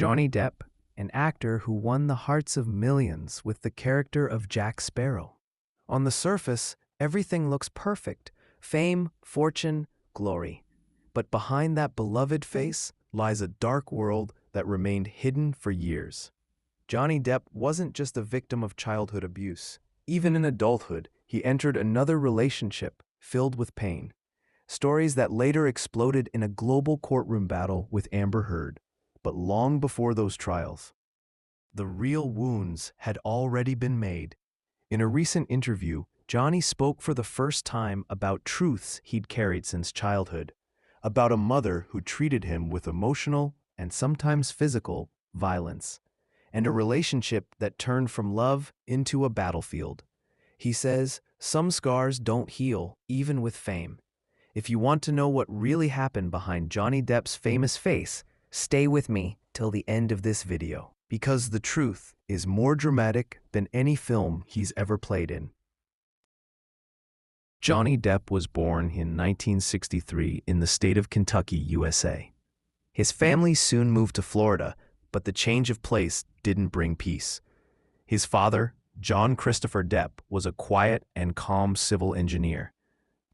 Johnny Depp, an actor who won the hearts of millions with the character of Jack Sparrow. On the surface, everything looks perfect: fame, fortune, glory. But behind that beloved face lies a dark world that remained hidden for years. Johnny Depp wasn't just a victim of childhood abuse. Even in adulthood, he entered another relationship filled with pain. Stories that later exploded in a global courtroom battle with Amber Heard. But long before those trials, the real wounds had already been made. In a recent interview, Johnny spoke for the first time about truths he'd carried since childhood, about a mother who treated him with emotional and sometimes physical violence, and a relationship that turned from love into a battlefield. He says, "Some scars don't heal, even with fame." If you want to know what really happened behind Johnny Depp's famous face, stay with me till the end of this video, because the truth is more dramatic than any film he's ever played in. Johnny Depp was born in 1963 in the state of Kentucky, USA. His family soon moved to Florida, but the change of place didn't bring peace. His father, John Christopher Depp, was a quiet and calm civil engineer.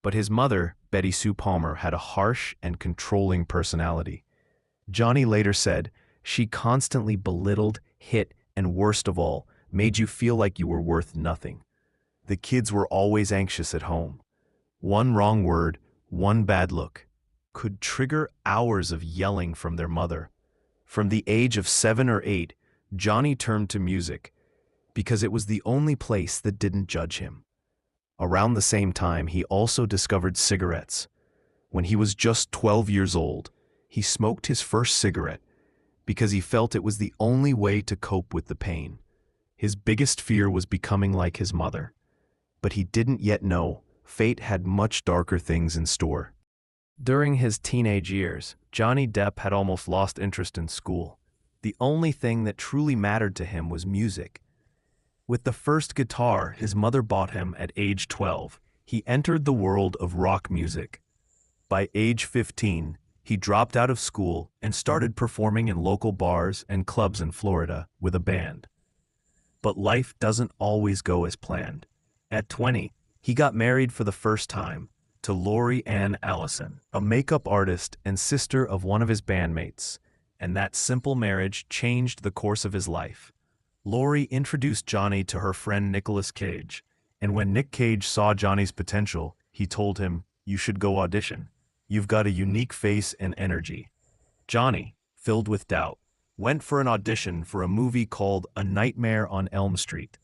But his mother, Betty Sue Palmer, had a harsh and controlling personality. Johnny later said, "She constantly belittled, hit, and worst of all, made you feel like you were worth nothing." The kids were always anxious at home. One wrong word, one bad look, could trigger hours of yelling from their mother. From the age of 7 or 8, Johnny turned to music, because it was the only place that didn't judge him. Around the same time, he also discovered cigarettes. When he was just 12 years old, he smoked his first cigarette because he felt it was the only way to cope with the pain. His biggest fear was becoming like his mother. But he didn't yet know fate had much darker things in store. During his teenage years, Johnny Depp had almost lost interest in school. The only thing that truly mattered to him was music. With the first guitar his mother bought him at age 12, he entered the world of rock music. By age 15, he dropped out of school and started performing in local bars and clubs in Florida with a band. But life doesn't always go as planned. At 20, he got married for the first time to Lori Ann Allison, a makeup artist and sister of one of his bandmates, and that simple marriage changed the course of his life. Lori introduced Johnny to her friend Nicolas Cage, and when Nick Cage saw Johnny's potential, he told him, "You should go audition. You've got a unique face and energy." Johnny, filled with doubt, went for an audition for a movie called A Nightmare on Elm Street,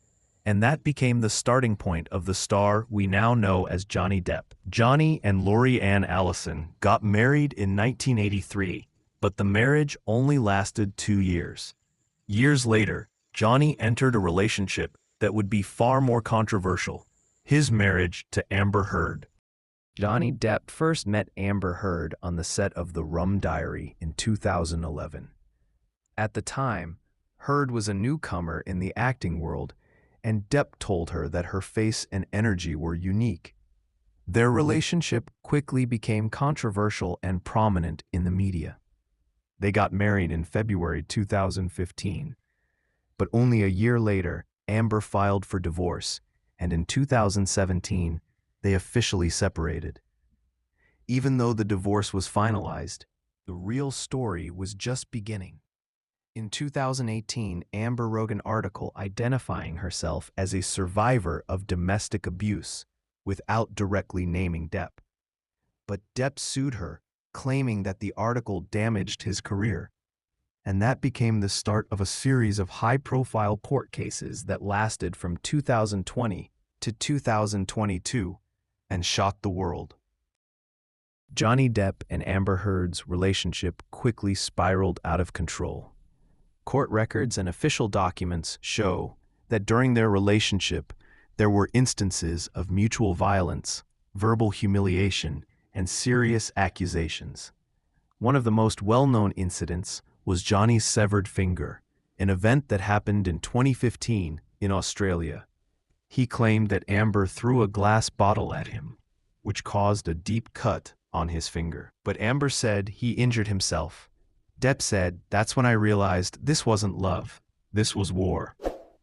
and that became the starting point of the star we now know as Johnny Depp. Johnny and Lori Ann Allison got married in 1983, but the marriage only lasted 2 years. Years later, Johnny entered a relationship that would be far more controversial: his marriage to Amber Heard. Johnny Depp first met Amber Heard on the set of The Rum Diary in 2011. At the time, Heard was a newcomer in the acting world, and Depp told her that her face and energy were unique. Their relationship quickly became controversial and prominent in the media. They got married in February 2015. But only a year later, Amber filed for divorce, and in 2017, they officially separated. Even though the divorce was finalized, the real story was just beginning. In 2018, Amber wrote an article identifying herself as a survivor of domestic abuse, without directly naming Depp. But Depp sued her, claiming that the article damaged his career. And that became the start of a series of high-profile court cases that lasted from 2020 to 2022 and shocked the world. Johnny Depp and Amber Heard's relationship quickly spiraled out of control. Court records and official documents show that during their relationship, there were instances of mutual violence, verbal humiliation, and serious accusations. One of the most well-known incidents was Johnny's severed finger, an event that happened in 2015 in Australia. He claimed that Amber threw a glass bottle at him, which caused a deep cut on his finger. But Amber said he injured himself Depp said, "That's when I realized this wasn't love. This was war."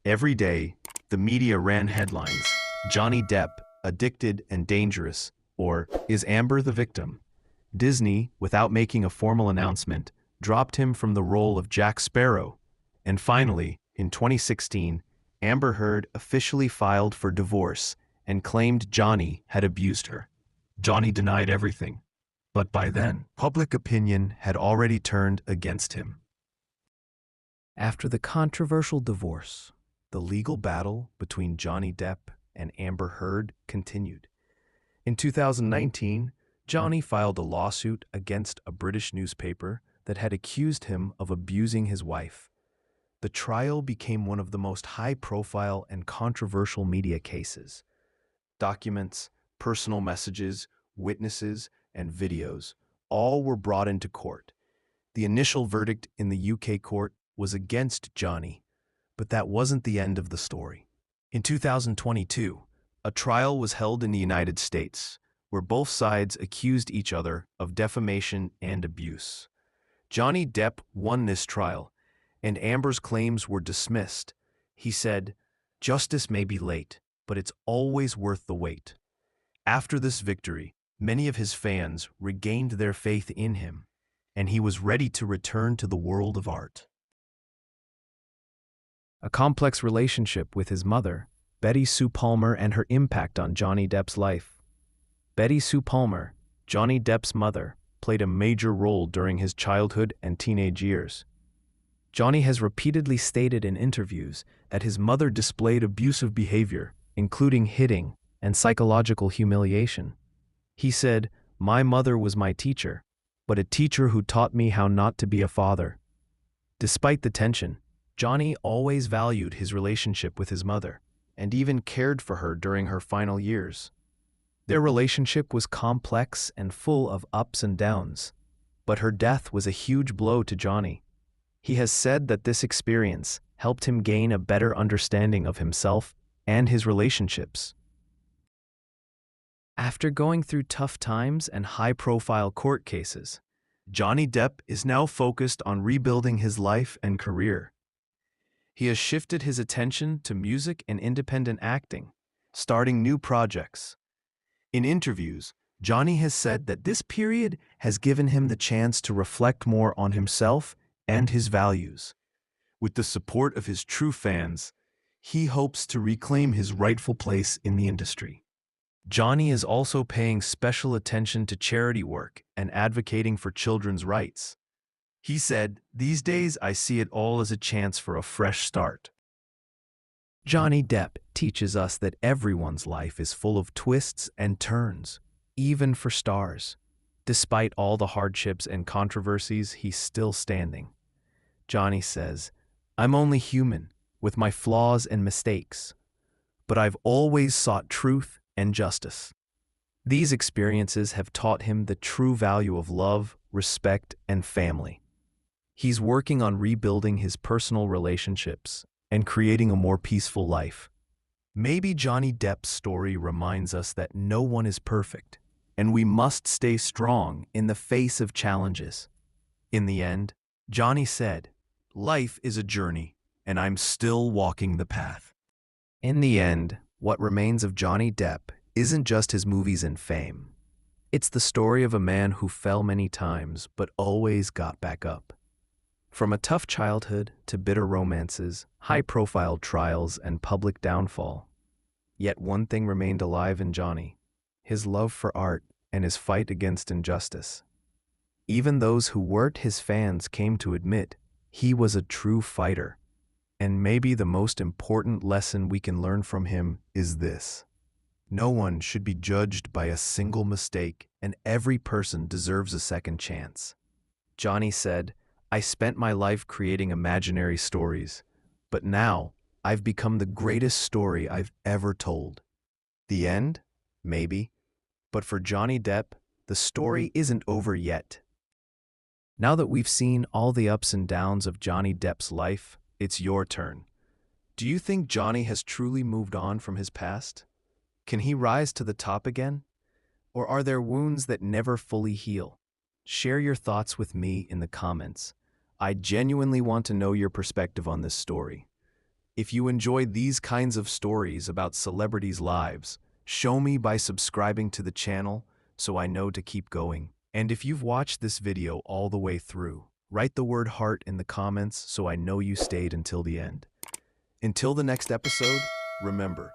Every day, the media ran headlines: Johnny Depp, addicted and dangerous, or is Amber the victim? Disney, without making a formal announcement, dropped him from the role of Jack Sparrow. And finally, in 2016, Amber Heard officially filed for divorce and claimed Johnny had abused her. Johnny denied everything, but by then, public opinion had already turned against him. After the controversial divorce, the legal battle between Johnny Depp and Amber Heard continued. In 2019, Johnny filed a lawsuit against a British newspaper that had accused him of abusing his wife. The trial became one of the most high-profile and controversial media cases. Documents, personal messages, witnesses, and videos all were brought into court. The initial verdict in the UK court was against Johnny, but that wasn't the end of the story. In 2022, a trial was held in the United States, where both sides accused each other of defamation and abuse. Johnny Depp won this trial, and Amber's claims were dismissed. He said, "Justice may be late, but it's always worth the wait." After this victory, many of his fans regained their faith in him, and he was ready to return to the world of art. A complex relationship with his mother, Betty Sue Palmer, and her impact on Johnny Depp's life. Betty Sue Palmer, Johnny Depp's mother, played a major role during his childhood and teenage years. Johnny has repeatedly stated in interviews that his mother displayed abusive behavior, including hitting and psychological humiliation. He said, "My mother was my teacher, but a teacher who taught me how not to be a father." Despite the tension, Johnny always valued his relationship with his mother and even cared for her during her final years. Their relationship was complex and full of ups and downs, but her death was a huge blow to Johnny. He has said that this experience helped him gain a better understanding of himself and his relationships. After going through tough times and high-profile court cases, Johnny Depp is now focused on rebuilding his life and career. He has shifted his attention to music and independent acting, starting new projects. In interviews, Johnny has said that this period has given him the chance to reflect more on himself and his values. With the support of his true fans, he hopes to reclaim his rightful place in the industry. Johnny is also paying special attention to charity work and advocating for children's rights. He said, "These days I see it all as a chance for a fresh start." Johnny Depp teaches us that everyone's life is full of twists and turns, even for stars. Despite all the hardships and controversies, he's still standing. Johnny says, "I'm only human, with my flaws and mistakes, but I've always sought truth and justice." These experiences have taught him the true value of love, respect, and family. He's working on rebuilding his personal relationships and creating a more peaceful life. Maybe Johnny Depp's story reminds us that no one is perfect, and we must stay strong in the face of challenges. In the end, Johnny said, "Life is a journey, and I'm still walking the path." In the end, what remains of Johnny Depp isn't just his movies and fame. It's the story of a man who fell many times but always got back up. From a tough childhood to bitter romances, high-profile trials, and public downfall. Yet one thing remained alive in Johnny: his love for art and his fight against injustice. Even those who weren't his fans came to admit he was a true fighter. And maybe the most important lesson we can learn from him is this: no one should be judged by a single mistake, and every person deserves a second chance. Johnny said, "I spent my life creating imaginary stories, but now I've become the greatest story I've ever told." The end? Maybe. But for Johnny Depp, the story isn't over yet. Now that we've seen all the ups and downs of Johnny Depp's life, it's your turn. Do you think Johnny has truly moved on from his past? Can he rise to the top again? Or are there wounds that never fully heal? Share your thoughts with me in the comments. I genuinely want to know your perspective on this story. If you enjoy these kinds of stories about celebrities' lives, show me by subscribing to the channel so I know to keep going. And if you've watched this video all the way through, write the word heart in the comments so I know you stayed until the end. Until the next episode, remember,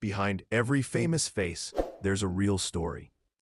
behind every famous face, there's a real story.